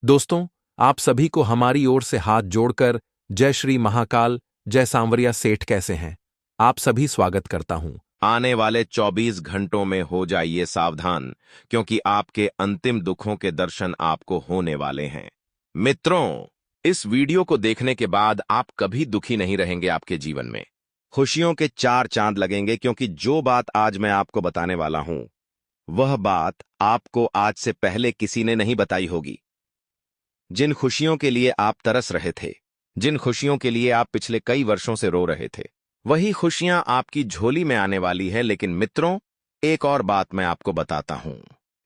दोस्तों, आप सभी को हमारी ओर से हाथ जोड़कर जय श्री महाकाल, जय सांवरिया सेठ कैसे हैं? आप सभी स्वागत करता हूं। आने वाले 24 घंटों में हो जाइए सावधान, क्योंकि आपके अंतिम दुखों के दर्शन आपको होने वाले हैं। मित्रों, इस वीडियो को देखने के बाद आप कभी दुखी नहीं रहेंगे। आपके जीवन में खुशियों के चार चांद लगेंगे, क्योंकि जो बात आज मैं आपको बताने वाला हूं, वह बात आपको आज से पहले किसी ने नहीं बताई होगी। जिन खुशियों के लिए आप तरस रहे थे, जिन खुशियों के लिए आप पिछले कई वर्षों से रो रहे थे, वही खुशियां आपकी झोली में आने वाली है। लेकिन मित्रों, एक और बात मैं आपको बताता हूं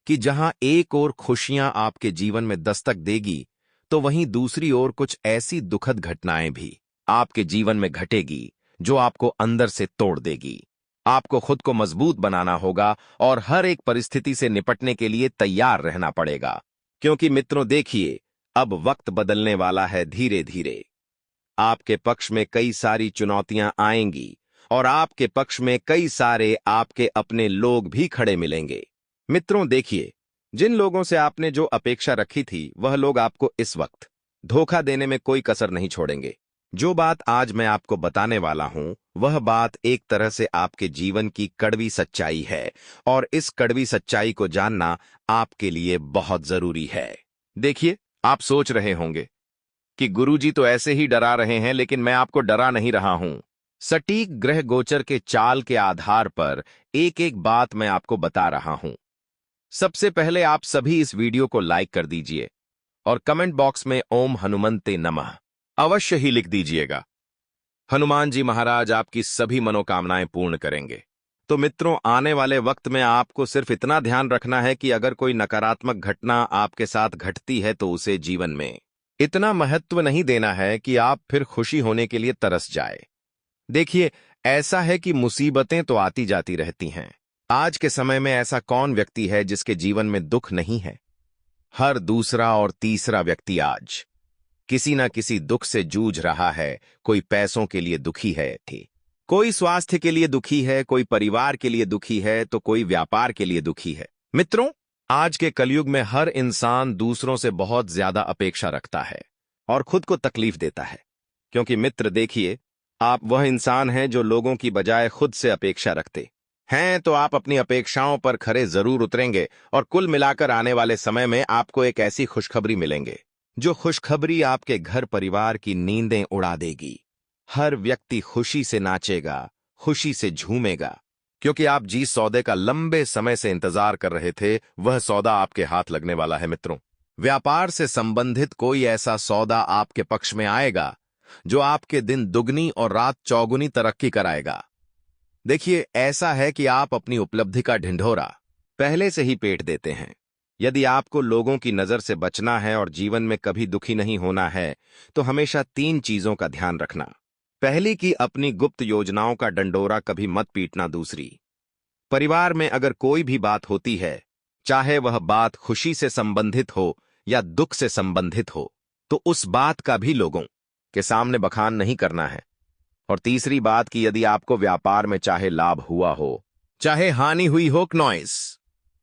कि जहां एक ओर खुशियां आपके जीवन में दस्तक देगी, तो वहीं दूसरी ओर कुछ ऐसी दुखद घटनाएं भी आपके जीवन में घटेगी जो आपको अंदर से तोड़ देगी। आपको खुद को मजबूत बनाना होगा और हर एक परिस्थिति से निपटने के लिए तैयार रहना पड़ेगा, क्योंकि मित्रों देखिए, अब वक्त बदलने वाला है धीरे धीरे। आपके पक्ष में कई सारी चुनौतियां आएंगी और आपके पक्ष में कई सारे आपके अपने लोग भी खड़े मिलेंगे। मित्रों देखिए, जिन लोगों से आपने जो अपेक्षा रखी थी, वह लोग आपको इस वक्त धोखा देने में कोई कसर नहीं छोड़ेंगे। जो बात आज मैं आपको बताने वाला हूं, वह बात एक तरह से आपके जीवन की कड़वी सच्चाई है, और इस कड़वी सच्चाई को जानना आपके लिए बहुत जरूरी है। देखिए, आप सोच रहे होंगे कि गुरुजी तो ऐसे ही डरा रहे हैं, लेकिन मैं आपको डरा नहीं रहा हूं। सटीक ग्रह गोचर के चाल के आधार पर एक एक बात मैं आपको बता रहा हूं। सबसे पहले आप सभी इस वीडियो को लाइक कर दीजिए और कमेंट बॉक्स में ओम हनुमंते नमः अवश्य ही लिख दीजिएगा। हनुमान जी महाराज आपकी सभी मनोकामनाएं पूर्ण करेंगे। तो मित्रों, आने वाले वक्त में आपको सिर्फ इतना ध्यान रखना है कि अगर कोई नकारात्मक घटना आपके साथ घटती है, तो उसे जीवन में इतना महत्व नहीं देना है कि आप फिर खुशी होने के लिए तरस जाए। देखिए, ऐसा है कि मुसीबतें तो आती जाती रहती हैं। आज के समय में ऐसा कौन व्यक्ति है जिसके जीवन में दुख नहीं है? हर दूसरा और तीसरा व्यक्ति आज किसी ना किसी दुख से जूझ रहा है। कोई पैसों के लिए दुखी है, कोई स्वास्थ्य के लिए दुखी है, कोई परिवार के लिए दुखी है, तो कोई व्यापार के लिए दुखी है। मित्रों, आज के कलयुग में हर इंसान दूसरों से बहुत ज्यादा अपेक्षा रखता है और खुद को तकलीफ देता है, क्योंकि मित्र देखिए, आप वह इंसान हैं जो लोगों की बजाय खुद से अपेक्षा रखते हैं। तो आप अपनी अपेक्षाओं पर खरे जरूर उतरेंगे, और कुल मिलाकर आने वाले समय में आपको एक ऐसी खुशखबरी मिलेंगे, जो खुशखबरी आपके घर परिवार की नींदें उड़ा देगी। हर व्यक्ति खुशी से नाचेगा, खुशी से झूमेगा, क्योंकि आप जिस सौदे का लंबे समय से इंतजार कर रहे थे, वह सौदा आपके हाथ लगने वाला है। मित्रों, व्यापार से संबंधित कोई ऐसा सौदा आपके पक्ष में आएगा जो आपके दिन दुगनी और रात चौगुनी तरक्की कराएगा। देखिए, ऐसा है कि आप अपनी उपलब्धि का ढिंढोरा पहले से ही पेट देते हैं। यदि आपको लोगों की नजर से बचना है और जीवन में कभी दुखी नहीं होना है, तो हमेशा 3 चीजों का ध्यान रखना। पहली की अपनी गुप्त योजनाओं का डंडोरा कभी मत पीटना। दूसरी, परिवार में अगर कोई भी बात होती है, चाहे वह बात खुशी से संबंधित हो या दुख से संबंधित हो, तो उस बात का भी लोगों के सामने बखान नहीं करना है। और तीसरी बात कि यदि आपको व्यापार में चाहे लाभ हुआ हो, चाहे हानि हुई हो, नॉइस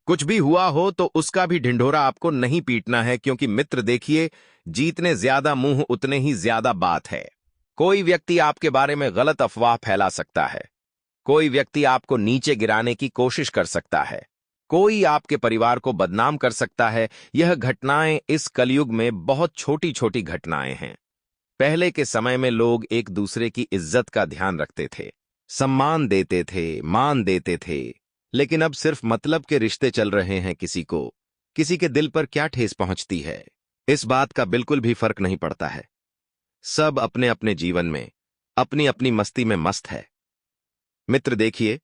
कुछ भी हुआ हो, तो उसका भी ढिंढोरा आपको नहीं पीटना है, क्योंकि मित्र देखिए, जितने ज्यादा मुंह उतने ही ज्यादा बात है। कोई व्यक्ति आपके बारे में गलत अफवाह फैला सकता है, कोई व्यक्ति आपको नीचे गिराने की कोशिश कर सकता है, कोई आपके परिवार को बदनाम कर सकता है। यह घटनाएं इस कलयुग में बहुत छोटी छोटी घटनाएं हैं। पहले के समय में लोग एक दूसरे की इज्जत का ध्यान रखते थे, सम्मान देते थे, मान देते थे, लेकिन अब सिर्फ मतलब के रिश्ते चल रहे हैं। किसी के दिल पर क्या ठेस पहुंचती है, इस बात का बिल्कुल भी फर्क नहीं पड़ता है। सब अपने अपने जीवन में अपनी अपनी मस्ती में मस्त है। मित्र देखिए,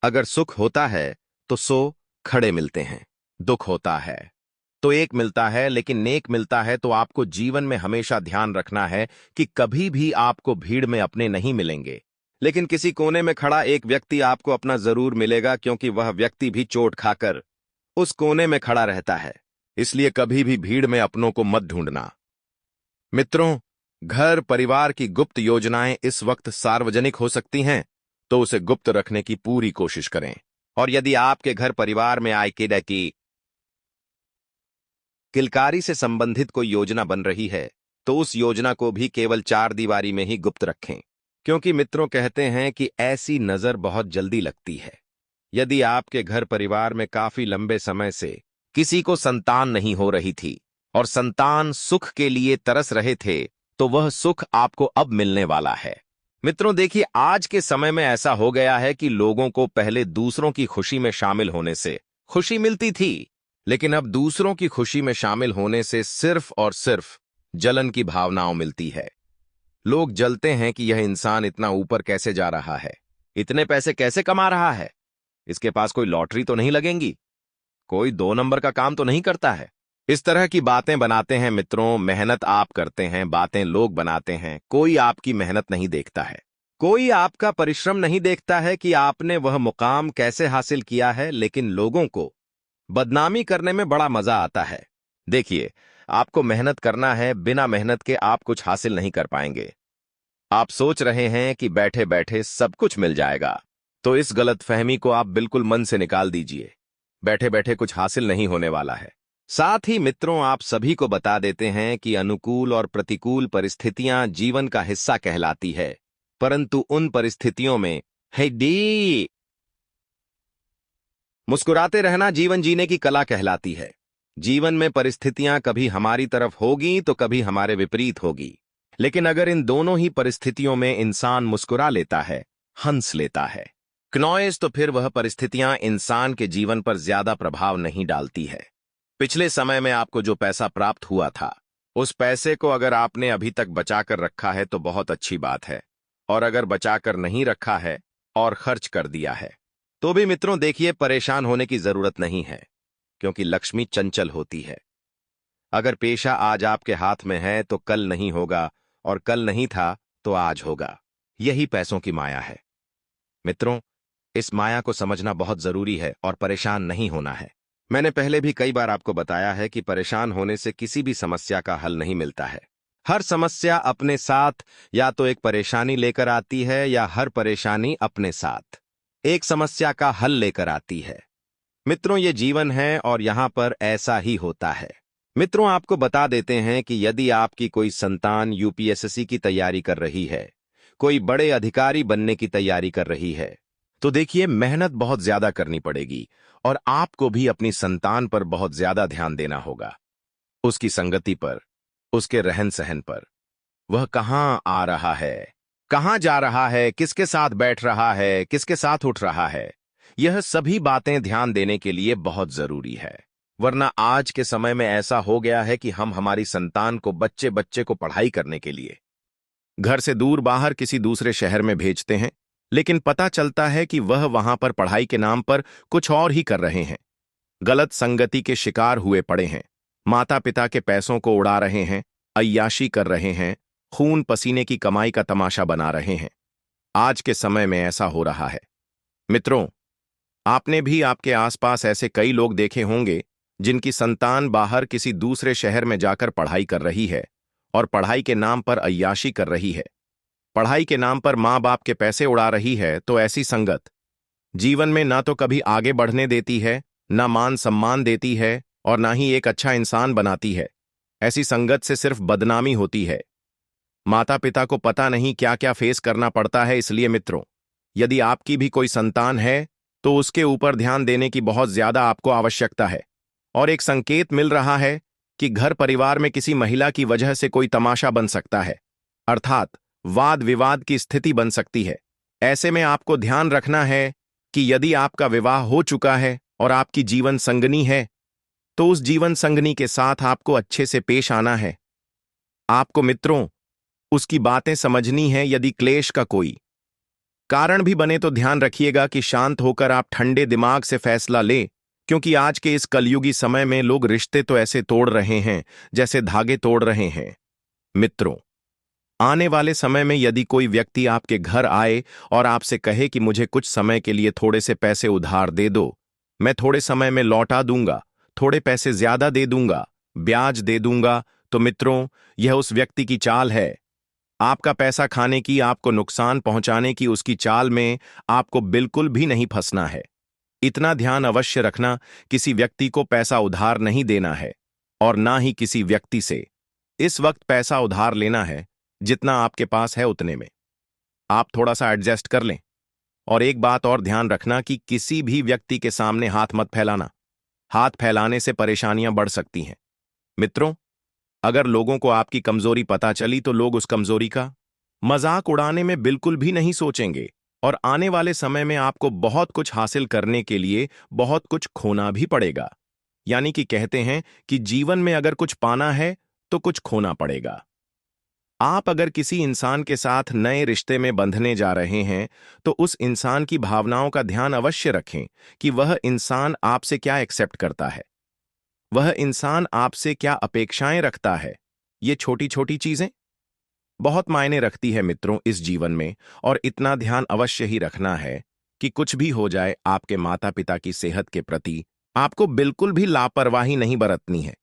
अगर सुख होता है तो 100 खड़े मिलते हैं, दुख होता है तो एक मिलता है। लेकिन नेक मिलता है, तो आपको जीवन में हमेशा ध्यान रखना है कि कभी भी आपको भीड़ में अपने नहीं मिलेंगे, लेकिन किसी कोने में खड़ा एक व्यक्ति आपको अपना जरूर मिलेगा, क्योंकि वह व्यक्ति भी चोट खाकर उस कोने में खड़ा रहता है। इसलिए कभी भी भीड़ में अपनों को मत ढूंढना। मित्रों, घर परिवार की गुप्त योजनाएं इस वक्त सार्वजनिक हो सकती हैं, तो उसे गुप्त रखने की पूरी कोशिश करें। और यदि आपके घर परिवार में आए किलकारी से संबंधित कोई योजना बन रही है तो उस योजना को भी केवल 4 दीवारी में ही गुप्त रखें, क्योंकि मित्रों कहते हैं कि ऐसी नजर बहुत जल्दी लगती है। यदि आपके घर परिवार में काफी लंबे समय से किसी को संतान नहीं हो रही थी और संतान सुख के लिए तरस रहे थे, तो वह सुख आपको अब मिलने वाला है। मित्रों देखिए, आज के समय में ऐसा हो गया है कि लोगों को पहले दूसरों की खुशी में शामिल होने से खुशी मिलती थी, लेकिन अब दूसरों की खुशी में शामिल होने से सिर्फ और सिर्फ जलन की भावनाओं मिलती है। लोग जलते हैं कि यह इंसान इतना ऊपर कैसे जा रहा है, इतने पैसे कैसे कमा रहा है, इसके पास कोई लॉटरी तो नहीं लगेंगी, कोई 2 नंबर का काम तो नहीं करता है। इस तरह की बातें बनाते हैं मित्रों। मेहनत आप करते हैं, बातें लोग बनाते हैं। कोई आपकी मेहनत नहीं देखता है, कोई आपका परिश्रम नहीं देखता है कि आपने वह मुकाम कैसे हासिल किया है, लेकिन लोगों को बदनामी करने में बड़ा मजा आता है। देखिए, आपको मेहनत करना है, बिना मेहनत के आप कुछ हासिल नहीं कर पाएंगे। आप सोच रहे हैं कि बैठे बैठे सब कुछ मिल जाएगा, तो इस गलतफहमी को आप बिल्कुल मन से निकाल दीजिए। बैठे बैठे कुछ हासिल नहीं होने वाला है। साथ ही मित्रों, आप सभी को बता देते हैं कि अनुकूल और प्रतिकूल परिस्थितियां जीवन का हिस्सा कहलाती है, परंतु उन परिस्थितियों में मुस्कुराते रहना जीवन जीने की कला कहलाती है। जीवन में परिस्थितियां कभी हमारी तरफ होगी तो कभी हमारे विपरीत होगी, लेकिन अगर इन दोनों ही परिस्थितियों में इंसान मुस्कुरा लेता है, हंस लेता है, क्नॉयस, तो फिर वह परिस्थितियां इंसान के जीवन पर ज्यादा प्रभाव नहीं डालती है। पिछले समय में आपको जो पैसा प्राप्त हुआ था, उस पैसे को अगर आपने अभी तक बचाकर रखा है तो बहुत अच्छी बात है, और अगर बचाकर नहीं रखा है और खर्च कर दिया है तो भी मित्रों देखिए, परेशान होने की जरूरत नहीं है, क्योंकि लक्ष्मी चंचल होती है। अगर पेशा आज आपके हाथ में है तो कल नहीं होगा, और कल नहीं था तो आज होगा। यही पैसों की माया है। मित्रों, इस माया को समझना बहुत जरूरी है और परेशान नहीं होना है। मैंने पहले भी कई बार आपको बताया है कि परेशान होने से किसी भी समस्या का हल नहीं मिलता है। हर समस्या अपने साथ या तो एक परेशानी लेकर आती है, या हर परेशानी अपने साथ एक समस्या का हल लेकर आती है। मित्रों, ये जीवन है और यहां पर ऐसा ही होता है। मित्रों, आपको बता देते हैं कि यदि आपकी कोई संतान यूपीएससी की तैयारी कर रही है, कोई बड़े अधिकारी बनने की तैयारी कर रही है, तो देखिए, मेहनत बहुत ज्यादा करनी पड़ेगी और आपको भी अपनी संतान पर बहुत ज्यादा ध्यान देना होगा। उसकी संगति पर, उसके रहन सहन पर, वह कहां आ रहा है, कहां जा रहा है, किसके साथ बैठ रहा है, किसके साथ उठ रहा है, यह सभी बातें ध्यान देने के लिए बहुत जरूरी है। वरना आज के समय में ऐसा हो गया है कि हम हमारी संतान को बच्चे बच्चे को पढ़ाई करने के लिए घर से दूर बाहर किसी दूसरे शहर में भेजते हैं, लेकिन पता चलता है कि वह वहां पर पढ़ाई के नाम पर कुछ और ही कर रहे हैं। गलत संगति के शिकार हुए पड़े हैं, माता पिता के पैसों को उड़ा रहे हैं, अय्याशी कर रहे हैं, खून पसीने की कमाई का तमाशा बना रहे हैं। आज के समय में ऐसा हो रहा है। मित्रों, आपने भी आपके आसपास ऐसे कई लोग देखे होंगे जिनकी संतान बाहर किसी दूसरे शहर में जाकर पढ़ाई कर रही है और पढ़ाई के नाम पर अय्याशी कर रही है, पढ़ाई के नाम पर माँ बाप के पैसे उड़ा रही है। तो ऐसी संगत जीवन में ना तो कभी आगे बढ़ने देती है, ना मान सम्मान देती है, और ना ही एक अच्छा इंसान बनाती है। ऐसी संगत से सिर्फ बदनामी होती है। माता पिता को पता नहीं क्या क्या फेस करना पड़ता है। इसलिए मित्रों, यदि आपकी भी कोई संतान है तो उसके ऊपर ध्यान देने की बहुत ज्यादा आपको आवश्यकता है। और एक संकेत मिल रहा है कि घर परिवार में किसी महिला की वजह से कोई तमाशा बन सकता है, अर्थात वाद विवाद की स्थिति बन सकती है। ऐसे में आपको ध्यान रखना है कि यदि आपका विवाह हो चुका है और आपकी जीवन संगनी है, तो उस जीवन संगनी के साथ आपको अच्छे से पेश आना है। आपको मित्रों उसकी बातें समझनी है। यदि क्लेश का कोई कारण भी बने तो ध्यान रखिएगा कि शांत होकर आप ठंडे दिमाग से फैसला लें, क्योंकि आज के इस कलयुगी समय में लोग रिश्ते तो ऐसे तोड़ रहे हैं जैसे धागे तोड़ रहे हैं। मित्रों, आने वाले समय में यदि कोई व्यक्ति आपके घर आए और आपसे कहे कि मुझे कुछ समय के लिए थोड़े से पैसे उधार दे दो, मैं थोड़े समय में लौटा दूंगा, थोड़े पैसे ज्यादा दे दूंगा, ब्याज दे दूंगा, तो मित्रों यह उस व्यक्ति की चाल है। आपका पैसा खाने की, आपको नुकसान पहुंचाने की उसकी चाल में आपको बिल्कुल भी नहीं फंसना है। इतना ध्यान अवश्य रखना, किसी व्यक्ति को पैसा उधार नहीं देना है। और ना ही किसी व्यक्ति से इस वक्त पैसा उधार लेना है। जितना आपके पास है उतने में आप थोड़ा सा एडजस्ट कर लें। और एक बात और ध्यान रखना कि किसी भी व्यक्ति के सामने हाथ मत फैलाना। हाथ फैलाने से परेशानियां बढ़ सकती हैं। मित्रों, अगर लोगों को आपकी कमजोरी पता चली तो लोग उस कमजोरी का मजाक उड़ाने में बिल्कुल भी नहीं सोचेंगे और आने वाले समय में आपको बहुत कुछ हासिल करने के लिए बहुत कुछ खोना भी पड़ेगा। यानी कि कहते हैं कि जीवन में अगर कुछ पाना है तो कुछ खोना पड़ेगा। आप अगर किसी इंसान के साथ नए रिश्ते में बंधने जा रहे हैं तो उस इंसान की भावनाओं का ध्यान अवश्य रखें कि वह इंसान आपसे क्या एक्सेप्ट करता है, वह इंसान आपसे क्या अपेक्षाएं रखता है। ये छोटी छोटी चीजें बहुत मायने रखती है मित्रों इस जीवन में। और इतना ध्यान अवश्य ही रखना है कि कुछ भी हो जाए, आपके माता पिता की सेहत के प्रति आपको बिल्कुल भी लापरवाही नहीं बरतनी है।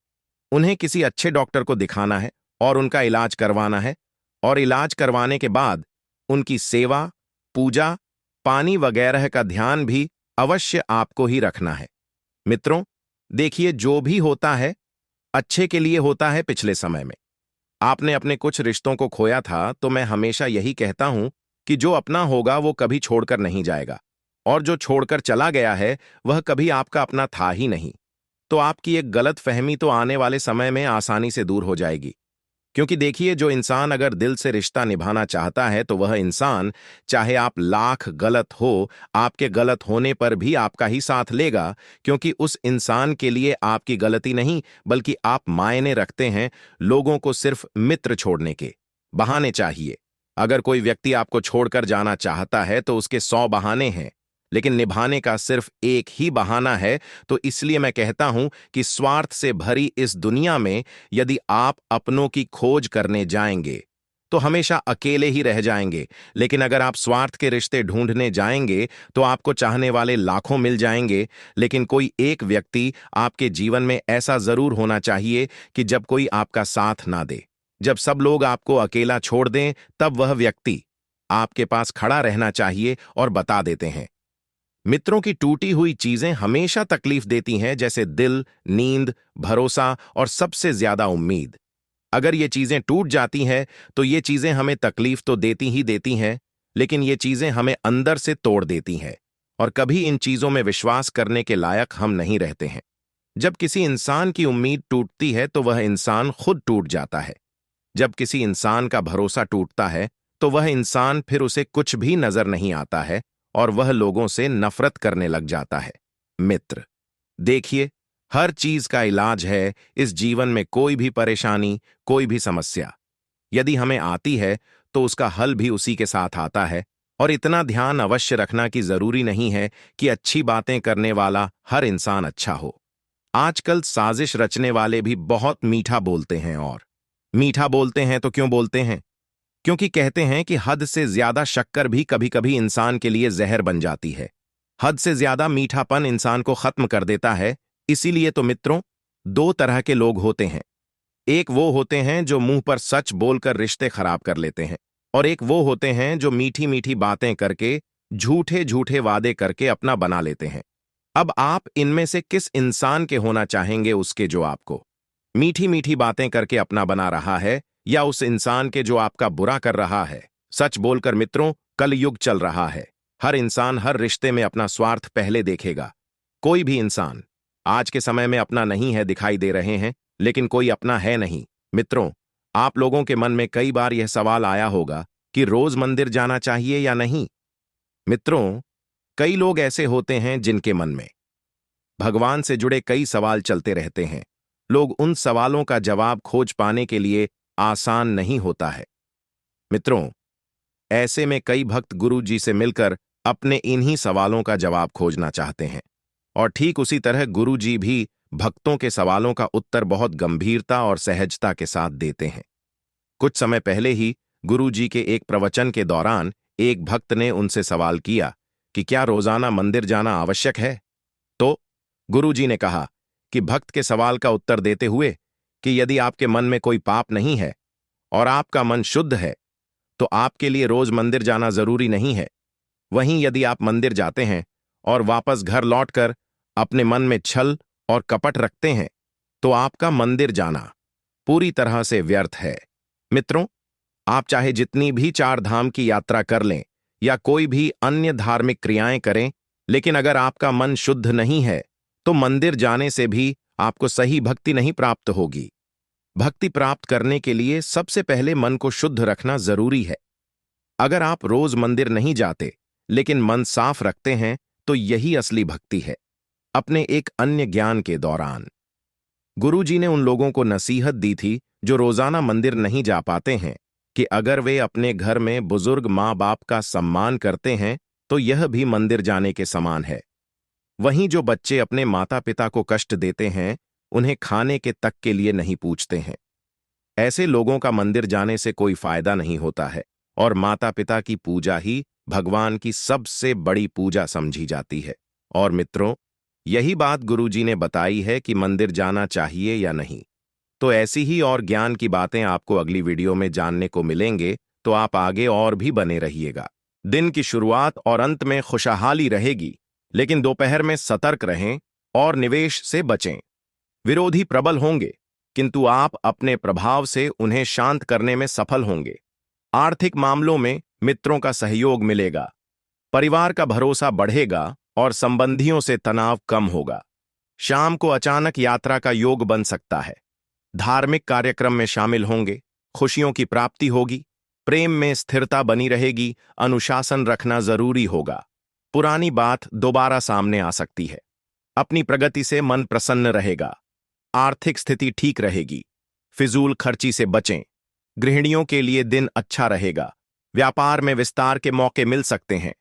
उन्हें किसी अच्छे डॉक्टर को दिखाना है और उनका इलाज करवाना है। और इलाज करवाने के बाद उनकी सेवा, पूजा, पानी वगैरह का ध्यान भी अवश्य आपको ही रखना है। मित्रों, देखिए, जो भी होता है अच्छे के लिए होता है। पिछले समय में आपने अपने कुछ रिश्तों को खोया था, तो मैं हमेशा यही कहता हूं कि जो अपना होगा वो कभी छोड़कर नहीं जाएगा, और जो छोड़कर चला गया है वह कभी आपका अपना था ही नहीं। तो आपकी एक गलत फहमी तो आने वाले समय में आसानी से दूर हो जाएगी। क्योंकि देखिए, जो इंसान अगर दिल से रिश्ता निभाना चाहता है तो वह इंसान, चाहे आप लाख गलत हो, आपके गलत होने पर भी आपका ही साथ लेगा। क्योंकि उस इंसान के लिए आपकी गलती नहीं बल्कि आप मायने रखते हैं। लोगों को सिर्फ मित्र छोड़ने के बहाने चाहिए। अगर कोई व्यक्ति आपको छोड़कर जाना चाहता है तो उसके 100 बहाने हैं, लेकिन निभाने का सिर्फ एक ही बहाना है। तो इसलिए मैं कहता हूं कि स्वार्थ से भरी इस दुनिया में यदि आप अपनों की खोज करने जाएंगे तो हमेशा अकेले ही रह जाएंगे। लेकिन अगर आप स्वार्थ के रिश्ते ढूंढने जाएंगे तो आपको चाहने वाले लाखों मिल जाएंगे। लेकिन कोई एक व्यक्ति आपके जीवन में ऐसा जरूर होना चाहिए कि जब कोई आपका साथ ना दे, जब सब लोग आपको अकेला छोड़ दें, तब वह व्यक्ति आपके पास खड़ा रहना चाहिए और बता देते हैं। मित्रों की टूटी हुई चीजें हमेशा तकलीफ देती हैं, जैसे दिल, नींद, भरोसा और सबसे ज्यादा उम्मीद। अगर ये चीजें टूट जाती हैं तो ये चीजें हमें तकलीफ तो देती ही देती हैं, लेकिन ये चीजें हमें अंदर से तोड़ देती हैं और कभी इन चीजों में विश्वास करने के लायक हम नहीं रहते हैं। जब किसी इंसान की उम्मीद टूटती है तो वह इंसान खुद टूट जाता है। जब किसी इंसान का भरोसा टूटता है तो वह इंसान, फिर उसे कुछ भी नजर नहीं आता है और वह लोगों से नफरत करने लग जाता है। मित्र, देखिए, हर चीज का इलाज है। इस जीवन में कोई भी परेशानी, कोई भी समस्या यदि हमें आती है तो उसका हल भी उसी के साथ आता है। और इतना ध्यान अवश्य रखना कि जरूरी नहीं है कि अच्छी बातें करने वाला हर इंसान अच्छा हो। आजकल साजिश रचने वाले भी बहुत मीठा बोलते हैं, और मीठा बोलते हैं तो क्यों बोलते हैं? क्योंकि कहते हैं कि हद से ज्यादा शक्कर भी कभी कभी इंसान के लिए जहर बन जाती है। हद से ज्यादा मीठापन इंसान को खत्म कर देता है। इसीलिए तो मित्रों, दो तरह के लोग होते हैं। एक वो होते हैं जो मुंह पर सच बोलकर रिश्ते खराब कर लेते हैं, और एक वो होते हैं जो मीठी मीठी बातें करके, झूठे झूठे वादे करके अपना बना लेते हैं। अब आप इनमें से किस इंसान के होना चाहेंगे? उसके जो आपको मीठी मीठी बातें करके अपना बना रहा है, या उस इंसान के जो आपका बुरा कर रहा है? सच बोलकर मित्रों, कलयुग चल रहा है। हर इंसान हर रिश्ते में अपना स्वार्थ पहले देखेगा। कोई भी इंसान आज के समय में अपना नहीं है, दिखाई दे रहे हैं, लेकिन कोई अपना है नहीं। मित्रों, आप लोगों के मन में कई बार यह सवाल आया होगा कि रोज मंदिर जाना चाहिए या नहीं। मित्रों, कई लोग ऐसे होते हैं जिनके मन में भगवान से जुड़े कई सवाल चलते रहते हैं। लोग उन सवालों का जवाब खोज पाने के लिए आसान नहीं होता है। मित्रों, ऐसे में कई भक्त गुरु जी से मिलकर अपने इन्हीं सवालों का जवाब खोजना चाहते हैं, और ठीक उसी तरह गुरु जी भी भक्तों के सवालों का उत्तर बहुत गंभीरता और सहजता के साथ देते हैं। कुछ समय पहले ही गुरु जी के एक प्रवचन के दौरान एक भक्त ने उनसे सवाल किया कि क्या रोजाना मंदिर जाना आवश्यक है? तो गुरु जी ने कहा कि भक्त के सवाल का उत्तर देते हुए कि यदि आपके मन में कोई पाप नहीं है और आपका मन शुद्ध है तो आपके लिए रोज मंदिर जाना जरूरी नहीं है। वहीं यदि आप मंदिर जाते हैं और वापस घर लौटकर अपने मन में छल और कपट रखते हैं तो आपका मंदिर जाना पूरी तरह से व्यर्थ है। मित्रों, आप चाहे जितनी भी 4 धाम की यात्रा कर लें या कोई भी अन्य धार्मिक क्रियाएं करें, लेकिन अगर आपका मन शुद्ध नहीं है तो मंदिर जाने से भी आपको सही भक्ति नहीं प्राप्त होगी। भक्ति प्राप्त करने के लिए सबसे पहले मन को शुद्ध रखना जरूरी है। अगर आप रोज मंदिर नहीं जाते लेकिन मन साफ रखते हैं तो यही असली भक्ति है। अपने एक अन्य ज्ञान के दौरान गुरुजी ने उन लोगों को नसीहत दी थी जो रोजाना मंदिर नहीं जा पाते हैं कि अगर वे अपने घर में बुजुर्ग माँ बाप का सम्मान करते हैं तो यह भी मंदिर जाने के समान है। वहीं जो बच्चे अपने माता पिता को कष्ट देते हैं, उन्हें खाने के तक के लिए नहीं पूछते हैं, ऐसे लोगों का मंदिर जाने से कोई फायदा नहीं होता है और माता पिता की पूजा ही भगवान की सबसे बड़ी पूजा समझी जाती है। और मित्रों, यही बात गुरुजी ने बताई है कि मंदिर जाना चाहिए या नहीं। तो ऐसी ही और ज्ञान की बातें आपको अगली वीडियो में जानने को मिलेंगे, तो आप आगे और भी बने रहिएगा। दिन की शुरुआत और अंत में खुशहाली रहेगी, लेकिन दोपहर में सतर्क रहें और निवेश से बचें। विरोधी प्रबल होंगे, किंतु आप अपने प्रभाव से उन्हें शांत करने में सफल होंगे। आर्थिक मामलों में मित्रों का सहयोग मिलेगा, परिवार का भरोसा बढ़ेगा और संबंधियों से तनाव कम होगा। शाम को अचानक यात्रा का योग बन सकता है। धार्मिक कार्यक्रम में शामिल होंगे, खुशियों की प्राप्ति होगी, प्रेम में स्थिरता बनी रहेगी, अनुशासन रखना जरूरी होगा। पुरानी बात दोबारा सामने आ सकती है। अपनी प्रगति से मन प्रसन्न रहेगा। आर्थिक स्थिति ठीक रहेगी। फिजूल खर्ची से बचें। गृहिणियों के लिए दिन अच्छा रहेगा। व्यापार में विस्तार के मौके मिल सकते हैं।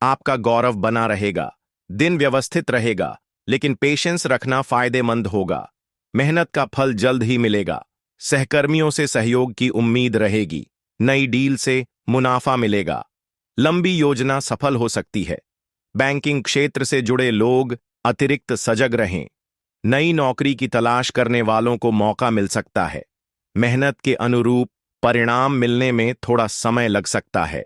आपका गौरव बना रहेगा। दिन व्यवस्थित रहेगा, लेकिन पेशेंस रखना फायदेमंद होगा। मेहनत का फल जल्द ही मिलेगा। सहकर्मियों से सहयोग की उम्मीद रहेगी। नई डील से मुनाफा मिलेगा। लंबी योजना सफल हो सकती है। बैंकिंग क्षेत्र से जुड़े लोग अतिरिक्त सजग रहें। नई नौकरी की तलाश करने वालों को मौका मिल सकता है। मेहनत के अनुरूप परिणाम मिलने में थोड़ा समय लग सकता है।